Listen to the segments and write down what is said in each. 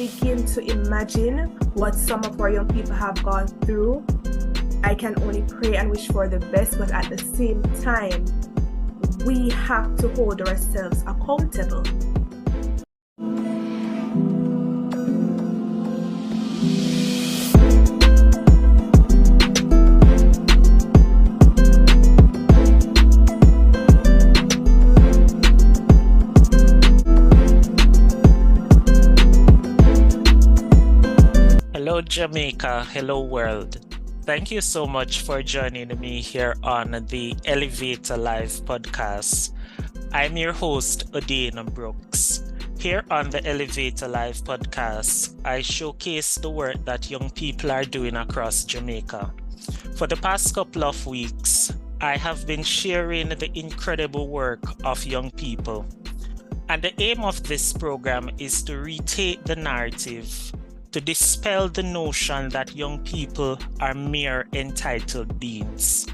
begin to imagine what some of our young people have gone through, I can only pray and wish for the best, but at the same time, we have to hold ourselves accountable. Hello, Jamaica. Hello, world. Thank you so much for joining me here on the Elevata Live Podcast. I'm your host, Odin Brooks. Here on the Elevata Live Podcast, I showcase the work that young people are doing across Jamaica. For the past couple of weeks, I have been sharing the incredible work of young people. And the aim of this program is to retake the narrative, to dispel the notion that young people are mere entitled beings.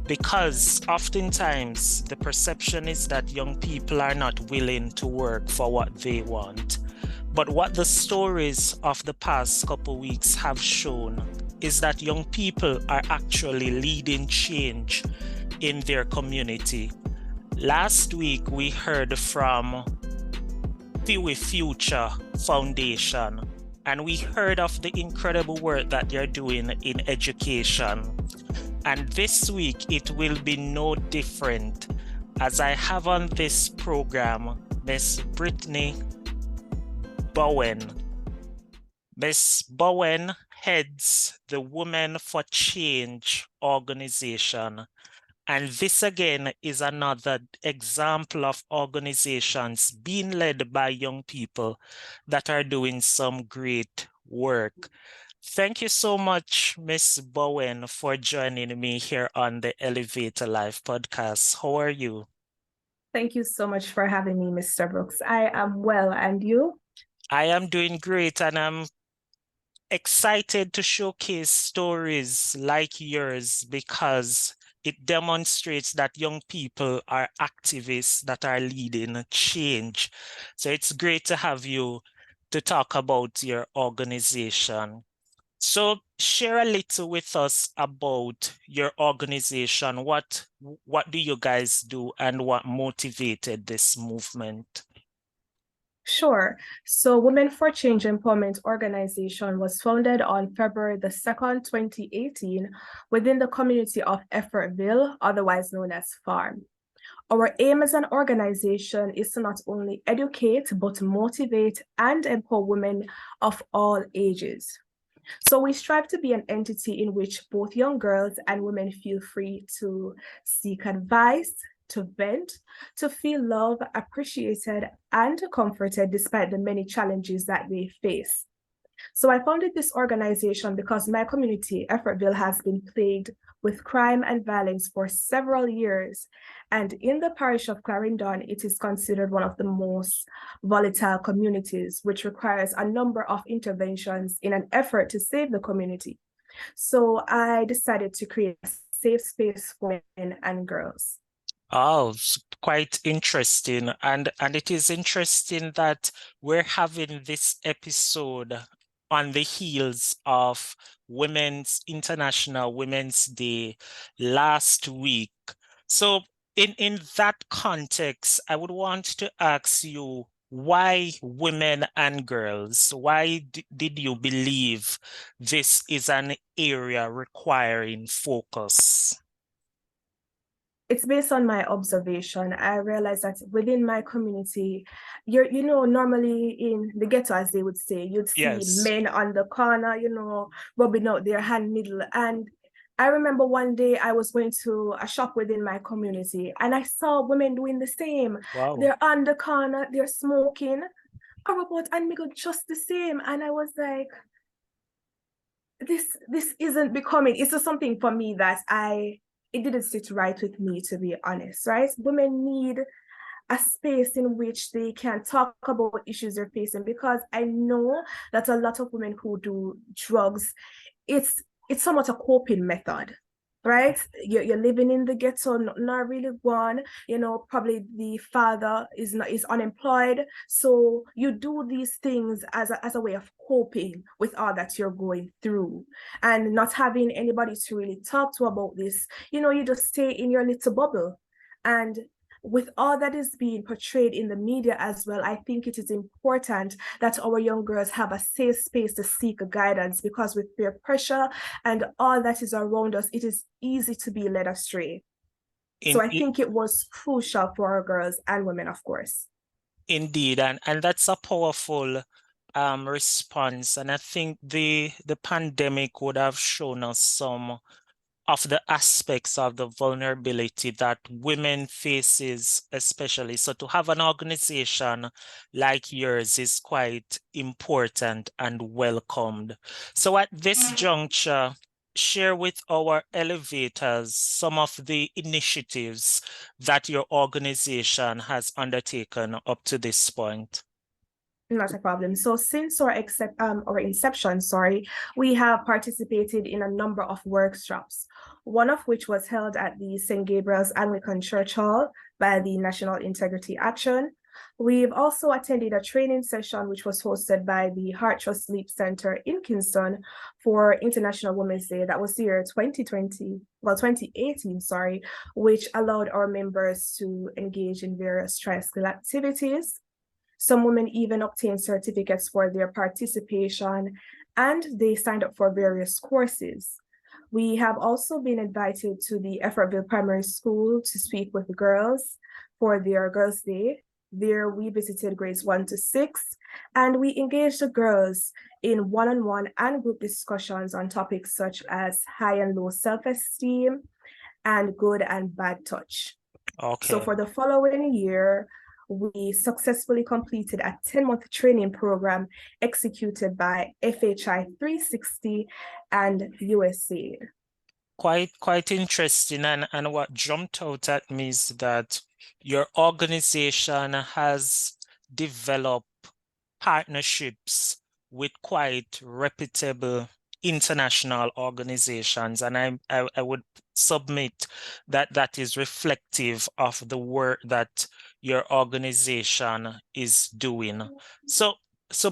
Because oftentimes the perception is that young people are not willing to work for what they want. But what the stories of the past couple weeks have shown is that young people are actually leading change in their community. Last week we heard from Future Foundation, and we heard of the incredible work that they're doing in education. And this week, it will be no different, as I have on this program Miss Brittany Bowen. Miss Bowen heads the Women for Change organization. And this again is another example of organizations being led by young people that are doing some great work. Thank you so much, Miss Bowen, for joining me here on the Elevata Live Podcast. How are you? Thank you so much for having me, Mr. Brooks. I am well, and you? I am doing great, and I'm excited to showcase stories like yours because it demonstrates that young people are activists that are leading change. So it's great to have you to talk about your organization. So share a little with us about your organization. What do you guys do and what motivated this movement? Sure. So Women for Change Empowerment Organization was founded on February the 2nd, 2018, within the community of Effortville, otherwise known as Farm. Our aim as an organization is to not only educate, but motivate and empower women of all ages. So we strive to be an entity in which both young girls and women feel free to seek advice, to vent, to feel loved, appreciated, and comforted despite the many challenges that they face. So I founded this organization because my community, Effortville, has been plagued with crime and violence for several years. And in the parish of Clarendon, it is considered one of the most volatile communities, which requires a number of interventions in an effort to save the community. So I decided to create a safe space for women and girls. Oh, quite interesting. And it is interesting that we're having this episode on the heels of International Women's Day last week. So in that context, I would want to ask you, why women and girls? Why did you believe this is an area requiring focus? It's based on my observation. I realized that within my community, normally in the ghetto, as they would say, you'd see men on the corner, rubbing out their hand middle. And I remember one day I was going to a shop within my community and I saw women doing the same. Wow. They're on the corner, they're smoking, a robot and me go just the same. And I was like, this isn't becoming, it's just something for me that it didn't sit right with me, to be honest, right? Women need a space in which they can talk about issues they're facing, because I know that a lot of women who do drugs, it's somewhat a coping method. right? You're living in the ghetto, not really one, probably the father is unemployed. So you do these things as a way of coping with all that you're going through, and not having anybody to really talk to about this. You just stay in your little bubble. And with all that is being portrayed in the media as well, I think it is important that our young girls have a safe space to seek guidance, because with peer pressure and all that is around us, it is easy to be led astray. So I think it was crucial for our girls and women, of course. Indeed, and that's a powerful response. And I think the pandemic would have shown us some of the aspects of the vulnerability that women faces, especially. So to have an organization like yours is quite important and welcomed. So at this juncture, share with our elevators some of the initiatives that your organization has undertaken up to this point. Not a problem. So since our inception, we have participated in a number of workshops, one of which was held at the St. Gabriel's Anglican Church Hall by the National Integrity Action. We've also attended a training session which was hosted by the Heart Trust Sleep Center in Kingston for International Women's Day. That was the year 2018, which allowed our members to engage in various tricycle activities. Some women even obtained certificates for their participation, and they signed up for various courses. We have also been invited to the Effortville Primary School to speak with the girls for their Girls' Day. There we visited grades 1 to 6, and we engaged the girls in one-on-one and group discussions on topics such as high and low self-esteem and good and bad touch. Okay. So for the following year, we successfully completed a 10-month training program executed by FHI 360 and USAID. Quite interesting. And what jumped out at me is that your organization has developed partnerships with quite reputable international organizations, and I would submit that that is reflective of the work that your organization is doing. So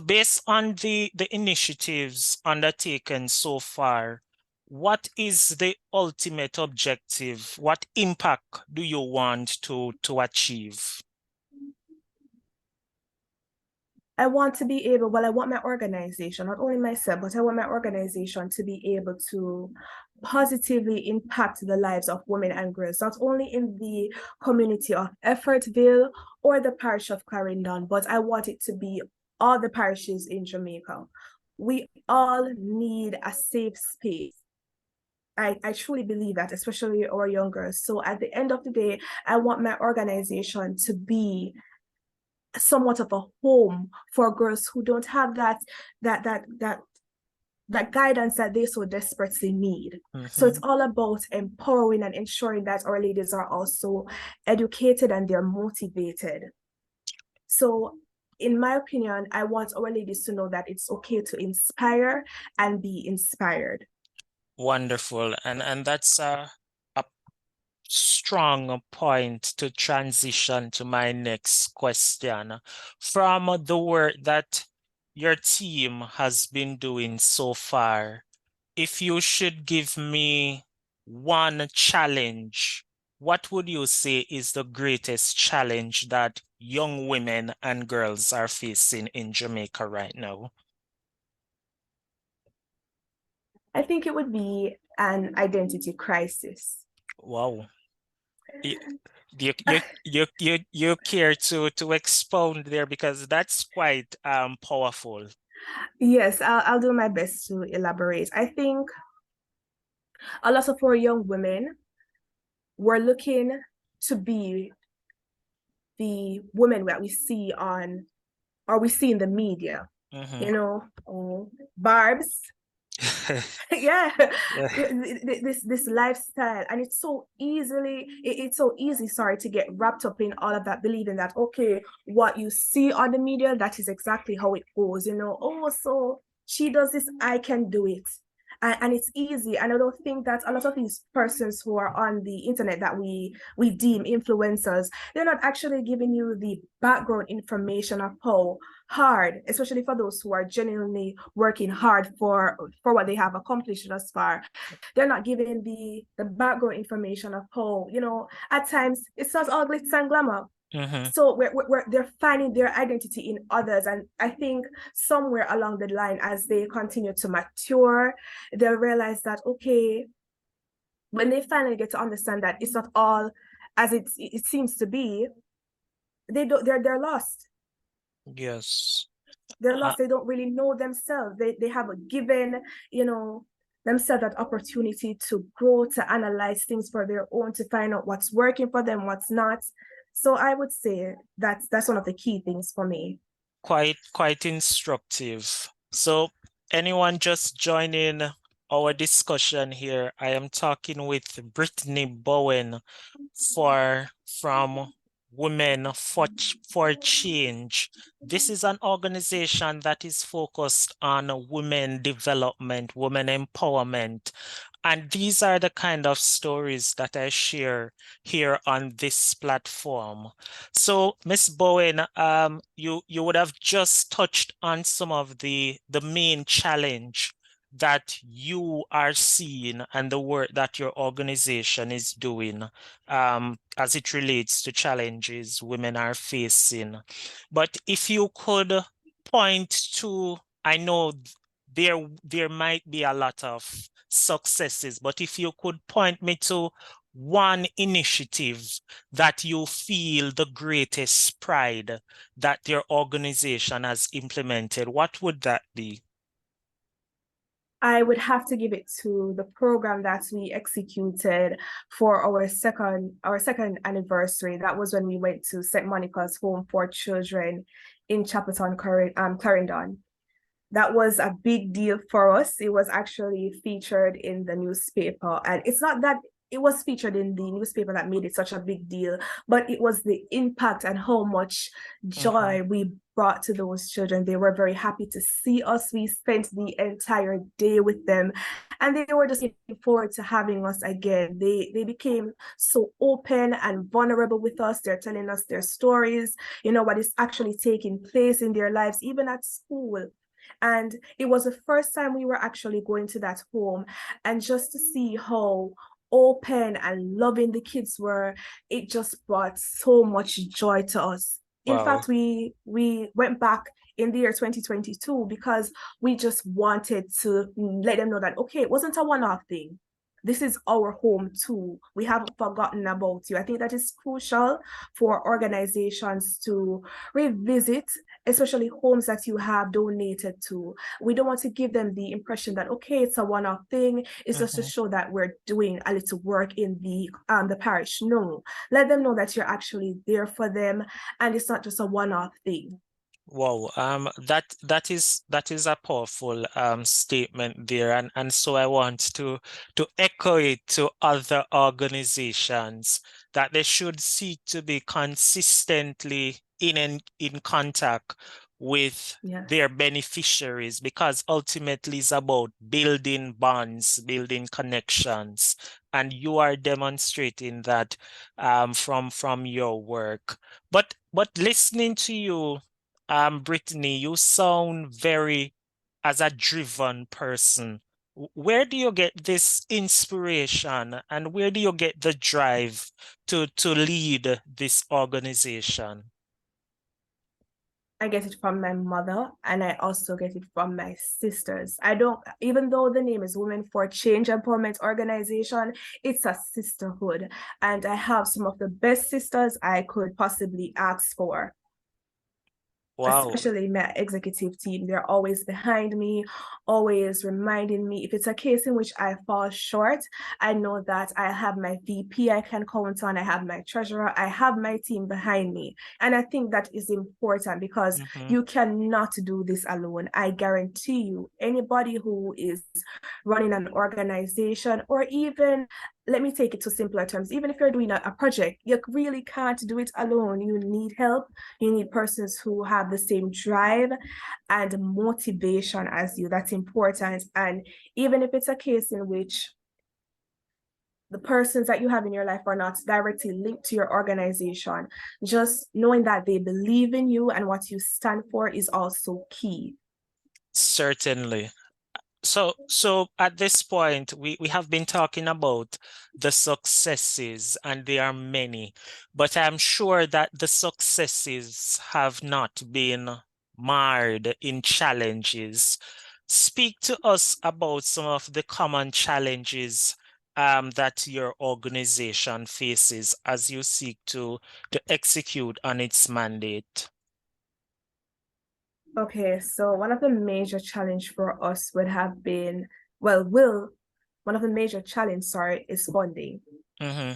based on the initiatives undertaken so far, what is the ultimate objective? What impact do you want to achieve? I want my organization, not only myself, but I want my organization to be able to positively impact the lives of women and girls, not only in the community of Effortville or the parish of Clarendon, but I want it to be all the parishes in Jamaica. We all need a safe space. I truly believe that, especially our young girls. So at the end of the day, I want my organization to be somewhat of a home for girls who don't have that guidance that they so desperately need. So it's all about empowering and ensuring that our ladies are also educated and they're motivated. So in my opinion, I want our ladies to know that it's okay to inspire and be inspired. Wonderful. And that's a strong point to transition to my next question. From the work that your team has been doing so far, if you should give me one challenge, what would you say is the greatest challenge that young women and girls are facing in Jamaica right now? I think it would be an identity crisis. Wow. You care to expound there, because that's quite powerful. Yes, I'll do my best to elaborate. I think a lot of our young women were looking to be the women that we see in the media, Barbs. Yeah. This lifestyle, and it's so easy to get wrapped up in all of that, believing that, okay, what you see on the media, that is exactly how it goes, so she does this, I can do it. And it's easy. And I don't think that a lot of these persons who are on the internet that we deem influencers, they're not actually giving you the background information of how hard, especially for those who are genuinely working hard for what they have accomplished thus far. They're not giving the background information of how, at times it's not all glitz and glamour. So they're finding their identity in others. And I think somewhere along the line, as they continue to mature, they'll realize that, okay, when they finally get to understand that it's not all as it seems to be, they're lost. Yes. They're lost. They don't really know themselves. They haven't given, themselves that opportunity to grow, to analyze things for their own, to find out what's working for them, what's not. So I would say that's one of the key things for me. Quite instructive. So anyone just joining our discussion here, I am talking with Brittany Bowen from Women for Change. This is an organization that is focused on women development, women empowerment. And these are the kind of stories that I share here on this platform. So, Ms. Bowen, you would have just touched on some of the main challenge that you are seeing and the work that your organization is doing as it relates to challenges women are facing. But if you could point to, I know there might be a lot of successes, but if you could point me to one initiative that you feel the greatest pride that your organization has implemented, what would that be? I would have to give it to the program that we executed for our second anniversary. That was when we went to St. Monica's Home for Children in Chapelton, Clarendon. That was a big deal for us. It was actually featured in the newspaper, and it's not that it was featured in the newspaper that made it such a big deal, but it was the impact and how much joy we brought to those children. They were very happy to see us. We spent the entire day with them, and they were just looking forward to having us again. They became so open and vulnerable with us. They're telling us their stories, what is actually taking place in their lives, even at school. And it was the first time we were actually going to that home, and just to see how open and loving the kids were, it just brought so much joy to us. Wow. In fact, we went back in the year 2022 because we just wanted to let them know that, okay, it wasn't a one-off thing. This is our home too. We haven't forgotten about you. I think that is crucial for organizations to revisit, especially homes that you have donated to. We don't want to give them the impression that, okay, it's a one-off thing. It's just to show that we're doing a little work in the parish. No, let them know that you're actually there for them, and it's not just a one-off thing. Wow, that is a powerful statement there, and so I want to echo it to other organizations that they should seek to be consistently in contact with their beneficiaries, because ultimately it's about building bonds, building connections, and you are demonstrating that from your work. But listening to you, Brittany, you sound very as a driven person. Where do you get this inspiration, and where do you get the drive to lead this organization? I get it from my mother, and I also get it from my sisters. Even though the name is Women for Change Empowerment Organization, it's a sisterhood, and I have some of the best sisters I could possibly ask for. Wow. Especially my executive team. They're always behind me, always reminding me. If it's a case in which I fall short, I know that I have my VP I can count on, I have my treasurer, I have my team behind me. And I think that is important because you cannot do this alone. I guarantee you, anybody who is running an organization or even let me take it to simpler terms. Even if you're doing a project, you really can't do it alone. You need help. You need persons who have the same drive and motivation as you. That's important. And even if it's a case in which the persons that you have in your life are not directly linked to your organization, just knowing that they believe in you and what you stand for is also key. Certainly. So at this point, we have been talking about the successes, and there are many, but I'm sure that the successes have not been marred in challenges. Speak to us about some of the common challenges that your organization faces as you seek to execute on its mandate. Okay, so one of the major challenge for us would have been, one of the major challenge, is funding. Mm-hmm.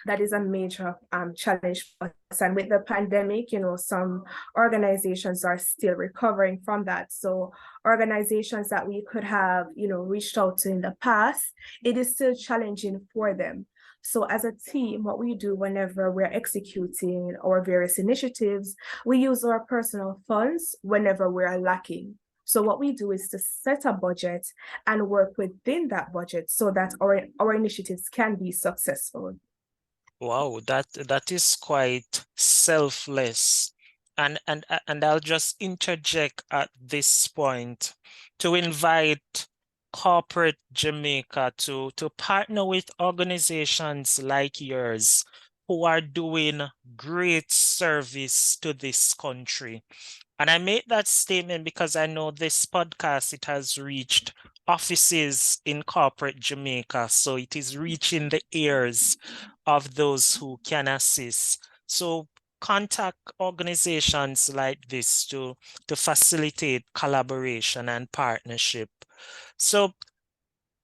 That is a major challenge for us. And with the pandemic, some organizations are still recovering from that. So organizations that we could have, reached out to in the past, it is still challenging for them. So as a team, what we do whenever we're executing our various initiatives, we use our personal funds whenever we're lacking. So what we do is to set a budget and work within that budget so that our initiatives can be successful. Wow, that is quite selfless. And I'll just interject at this point to invite corporate Jamaica to partner with organizations like yours who are doing great service to this country. And I make that statement because I know this podcast, it has reached offices in corporate Jamaica. So it is reaching the ears of those who can assist. So contact organizations like this to facilitate collaboration and partnership. So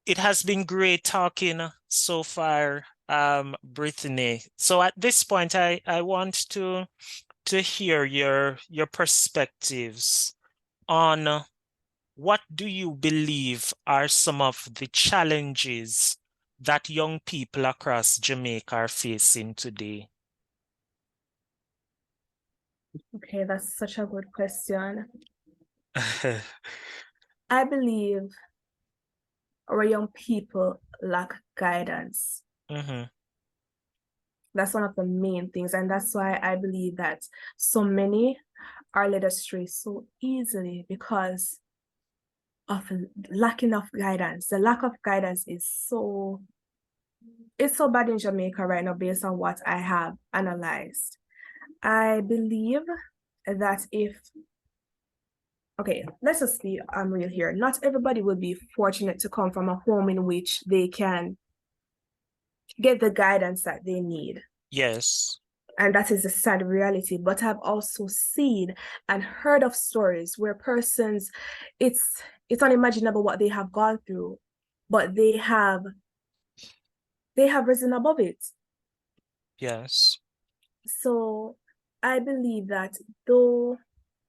it has been great talking so far, Brittany. So at this point, I want to hear your perspectives on what do you believe are some of the challenges that young people across Jamaica are facing today? Okay, that's such a good question. I believe our young people lack guidance. Mm-hmm. That's one of the main things. And that's why I believe that so many are led astray so easily because of lacking of guidance. The lack of guidance is so bad in Jamaica right now based on what I have analyzed. I believe that let's just be real here. Not everybody will be fortunate to come from a home in which they can get the guidance that they need. Yes. And that is a sad reality. But I've also seen and heard of stories where persons, it's unimaginable what they have gone through, but they have risen above it. Yes. So I believe that though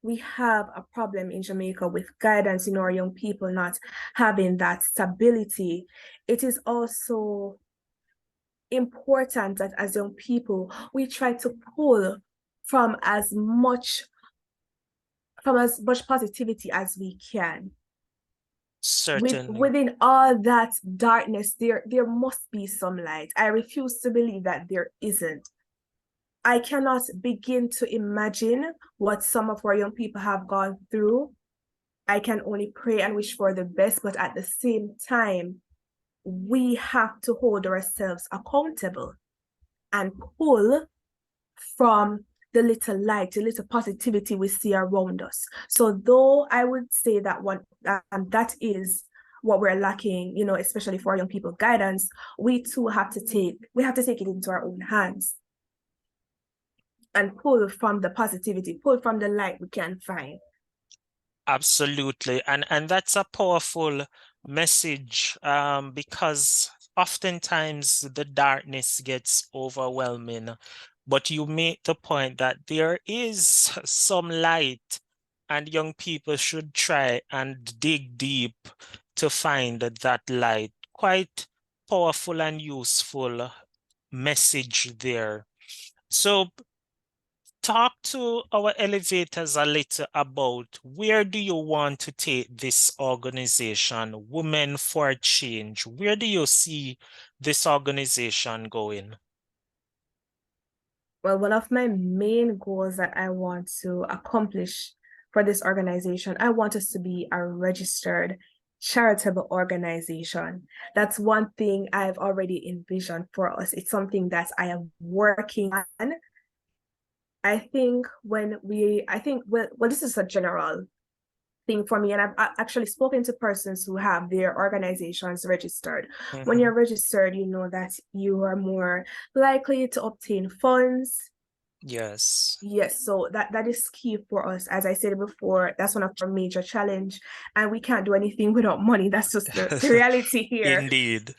we have a problem in Jamaica with guidance in our young people not having that stability, it is also important that as young people, we try to pull from as much positivity as we can. Certainly. Within all that darkness, there must be some light. I refuse to believe that there isn't. I cannot begin to imagine what some of our young people have gone through. I can only pray and wish for the best, but at the same time, we have to hold ourselves accountable and pull from the little light, the little positivity we see around us. So though I would say that that is what we're lacking, especially for our young people, guidance, we too have to take it into our own hands and pull from the positivity, pull from the light we can find. Absolutely. And that's a powerful message because oftentimes the darkness gets overwhelming. But you make the point that there is some light, and young people should try and dig deep to find that light. Quite powerful and useful message there. So talk to our elevators a little about where do you want to take this organization, Women for Change? Where do you see this organization going? Well, one of my main goals that I want to accomplish for this organization, I want us to be a registered charitable organization. That's one thing I've already envisioned for us. It's something that I am working on. I think this is a general thing for me, and I've actually spoken to persons who have their organizations registered. When you're registered, you know that you are more likely to obtain funds. Yes. Yes, so that is key for us. As I said before, that's one of our major challenge, and we can't do anything without money. That's just the reality here. Indeed.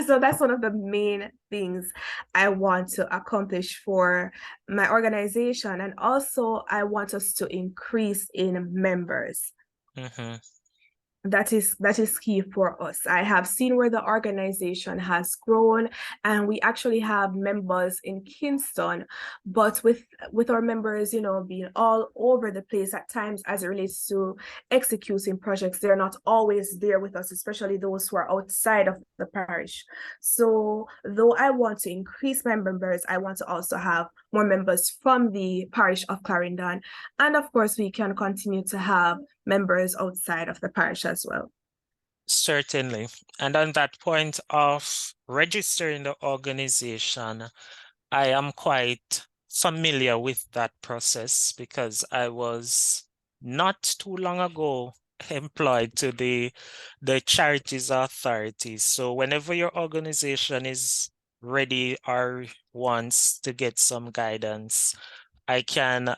So that's one of the main things I want to accomplish for my organization. And also I want us to increase in members. That is key for us. I have seen where the organization has grown, and we actually have members in Kingston, but with our members, being all over the place at times as it relates to executing projects, they're not always there with us, especially those who are outside of the parish. So though I want to increase my members, I want to also have more members from the parish of Clarendon. And of course, we can continue to have members outside of the parish as well. Certainly. And on that point of registering the organization, I am quite familiar with that process because I was not too long ago employed to the Charities Authority. So whenever your organization is ready or wants to get some guidance, I can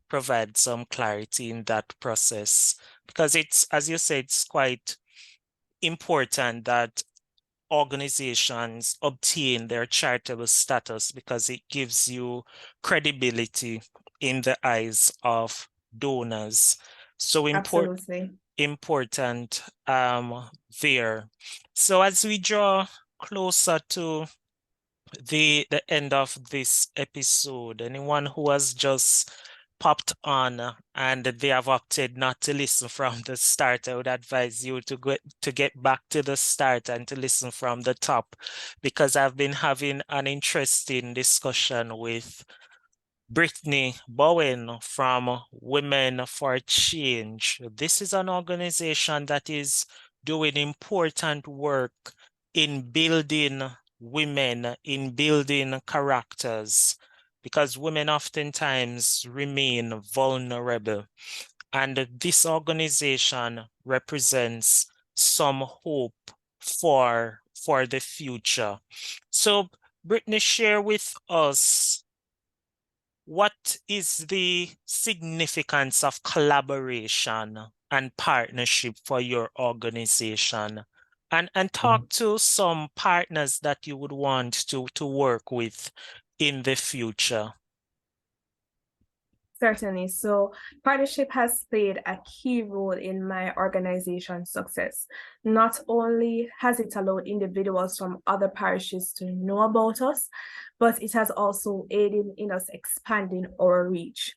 provide some clarity in that process because it's, as you said, it's quite important that organizations obtain their charitable status because it gives you credibility in the eyes of donors. So Absolutely. important there. So as we draw closer to the end of this episode, anyone who has just popped on and they have opted not to listen from the start, I would advise you to get back to the start and to listen from the top, because I've been having an interesting discussion with Brittany Bowen from Women for Change. This is an organization that is doing important work in building women, in building characters, because women oftentimes remain vulnerable. And this organization represents some hope for the future. So, Brittany, share with us what is the significance of collaboration and partnership for your organization? And talk to some partners that you would want to work with in the future. Certainly. So partnership has played a key role in my organization's success. Not only has it allowed individuals from other parishes to know about us, but it has also aided in us expanding our reach.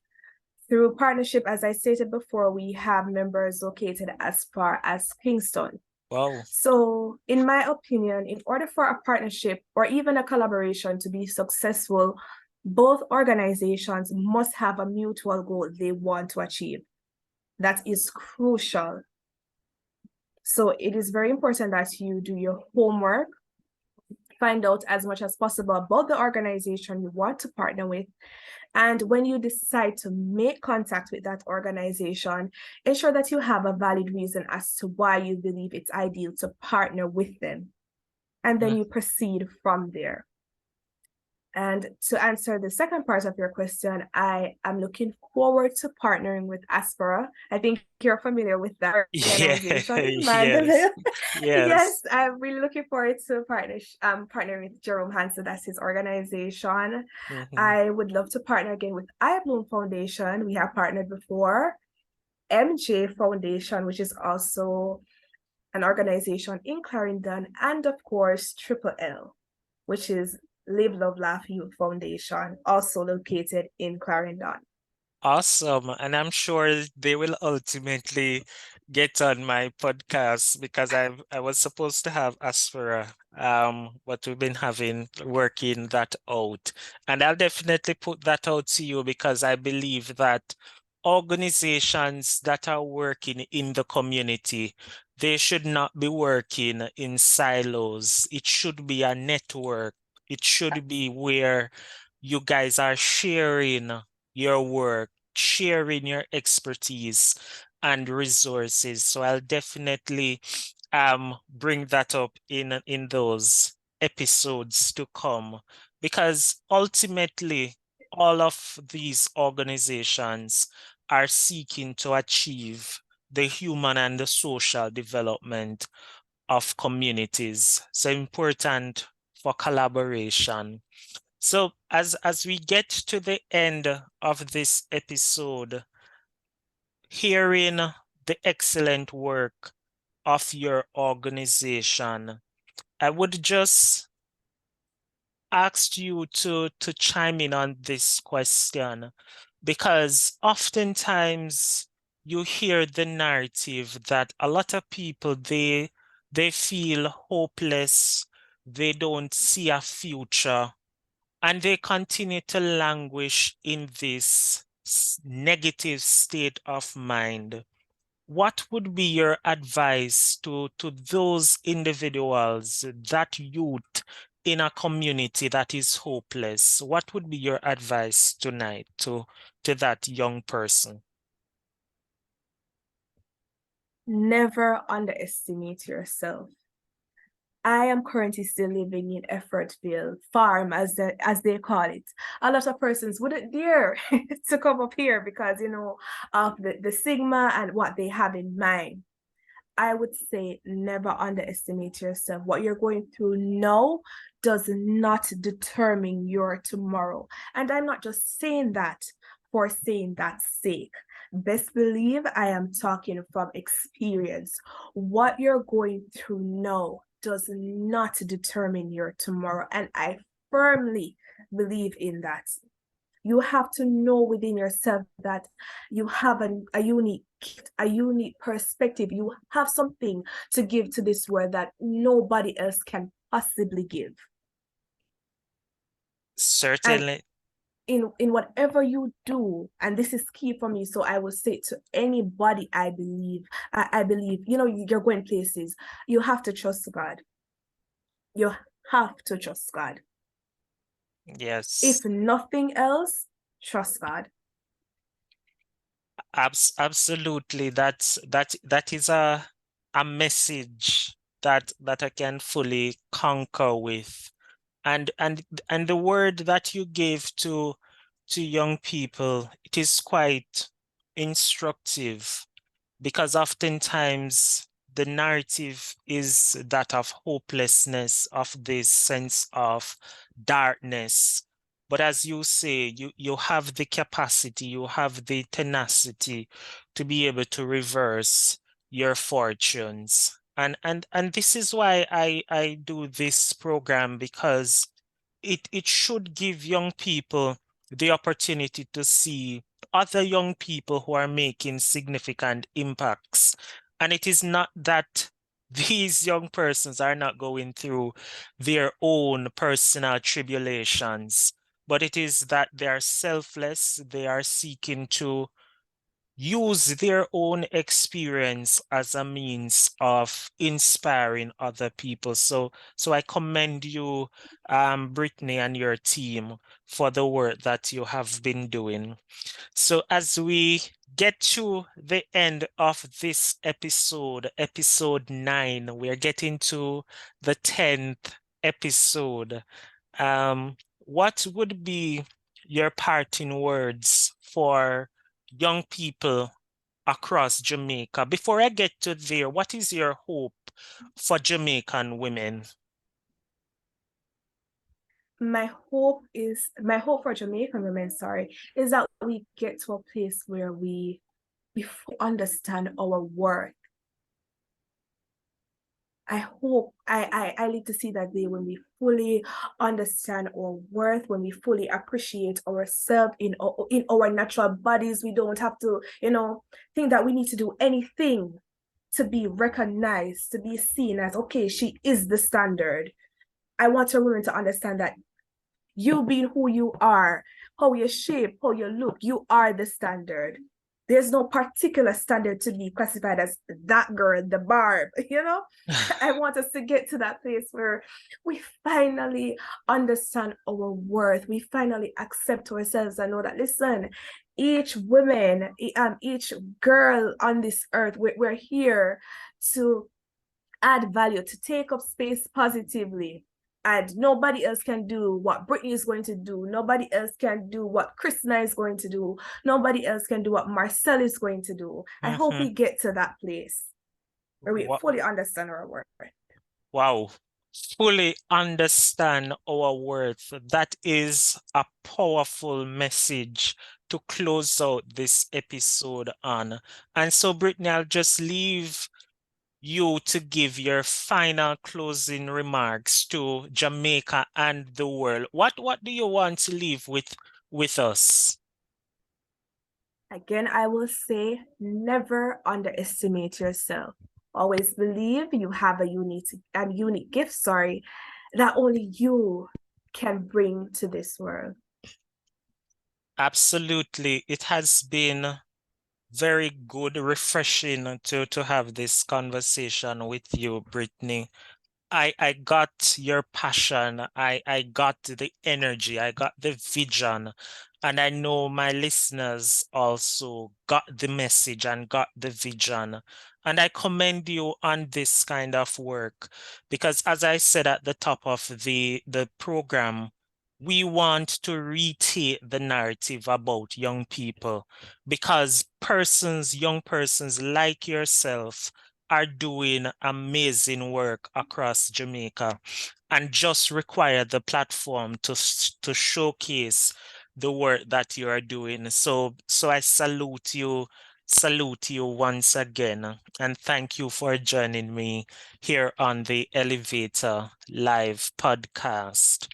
Through partnership, as I stated before, we have members located as far as Kingston. Wow. So in my opinion, in order for a partnership or even a collaboration to be successful, both organizations must have a mutual goal they want to achieve. That is crucial. So it is very important that you do your homework, find out as much as possible about the organization you want to partner with. And when you decide to make contact with that organization, ensure that you have a valid reason as to why you believe it's ideal to partner with them. And then you proceed from there. And to answer the second part of your question, I am looking forward to partnering with Aspera. I think you're familiar with that organization. Yes, I'm really looking forward to partnering with Jerome Hansen. That's his organization. I would love to partner again with I Bloom Foundation. We have partnered before. MJ Foundation, which is also an organization in Clarendon, and of course, Triple L, which is Live, Love, Laugh Youth Foundation, also located in Clarendon. Awesome. And I'm sure they will ultimately get on my podcast because I was supposed to have Aspera, but we've been working that out. And I'll definitely put that out to you because I believe that organizations that are working in the community, they should not be working in silos. It should be a network. It should be where you guys are sharing your work, sharing your expertise and resources. So I'll definitely bring that up in those episodes to come because ultimately all of these organizations are seeking to achieve the human and the social development of communities. So important for collaboration. So as we get to the end of this episode, hearing the excellent work of your organization, I would just ask you to chime in on this question because oftentimes you hear the narrative that a lot of people they feel hopeless, they don't see a future, and they continue to languish in this negative state of mind. What would be your advice to those individuals, that youth in a community that is hopeless? What would be your advice tonight to that young person? Never underestimate yourself. I am currently still living in Effortville Farm, as they call it. A lot of persons wouldn't dare to come up here because, of the stigma and what they have in mind. I would say never underestimate yourself. What you're going through now does not determine your tomorrow. And I'm not just saying that for saying that's sake. Best believe I am talking from experience. What you're going through now does not determine your tomorrow. And I firmly believe in that. You have to know within yourself that you have a unique perspective. You have something to give to this world that nobody else can possibly give. Certainly. And in whatever you do, and this is key for me, so I will say to anybody, I believe, you're going places, you have to trust God. You have to trust God. Yes. If nothing else, trust God. Absolutely. That is a message that I can fully concur with. And the word that you gave to young people, it is quite instructive because oftentimes the narrative is that of hopelessness, of this sense of darkness. But as you say, you have the capacity, you have the tenacity to be able to reverse your fortunes. And this is why I do this program, because it should give young people the opportunity to see other young people who are making significant impacts. And it is not that these young persons are not going through their own personal tribulations, but it is that they are selfless, they are seeking to use their own experience as a means of inspiring other people. So I commend you, Brittany, and your team for the work that you have been doing. So as we get to the end of this episode, episode 9, we are getting to the 10th episode. What would be your parting words for young people across Jamaica? Before I get to there, what is your hope for Jamaican women? My hope for Jamaican women, is that we get to a place where we understand our worth. I hope I live to see that day when we fully understand our worth, when we fully appreciate ourselves in our natural bodies. We don't have to, think that we need to do anything to be recognized, to be seen as, okay, she is the standard. I want a woman to understand that you being who you are, how you shape, how you look, you are the standard. There's no particular standard to be classified as that girl, the Barb, I want us to get to that place where we finally understand our worth. We finally accept ourselves and know that, listen, each woman, each girl on this earth, we're here to add value, to take up space positively. And nobody else can do what Brittany is going to do. Nobody else can do what Christina is going to do. Nobody else can do what Marcel is going to do. I hope we get to that place where we fully understand our worth. Wow. Fully understand our worth. That is a powerful message to close out this episode on. And so, Brittany, I'll just leave you to give your final closing remarks to Jamaica and the world. What do you want to leave with us? Again, I will say, never underestimate yourself. Always believe you have a unique gift, that only you can bring to this world. Absolutely. It has been very good, refreshing to have this conversation with you, Brittany. I got your passion. I got the energy. I got the vision. And I know my listeners also got the message and got the vision. And I commend you on this kind of work because, as I said at the top of the program, we want to retake the narrative about young people because young persons like yourself are doing amazing work across Jamaica and just require the platform to showcase the work that you are doing. So I salute you once again, and thank you for joining me here on the Elevata Live podcast.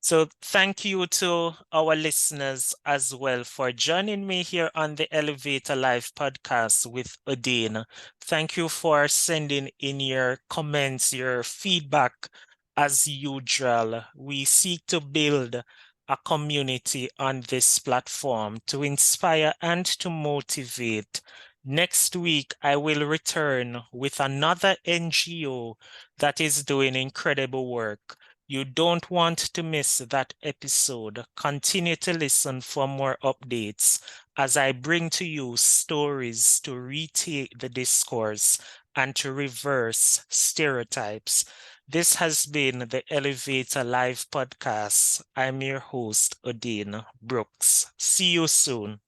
So thank you to our listeners as well for joining me here on the Elevata Live podcast with Odin. Thank you for sending in your comments, your feedback. As usual, we seek to build a community on this platform to inspire and to motivate. Next week, I will return with another NGO that is doing incredible work. You don't want to miss that episode. Continue to listen for more updates as I bring to you stories to retake the discourse and to reverse stereotypes. This has been the Elevata Live podcast. I'm your host, Odin Brooks. See you soon.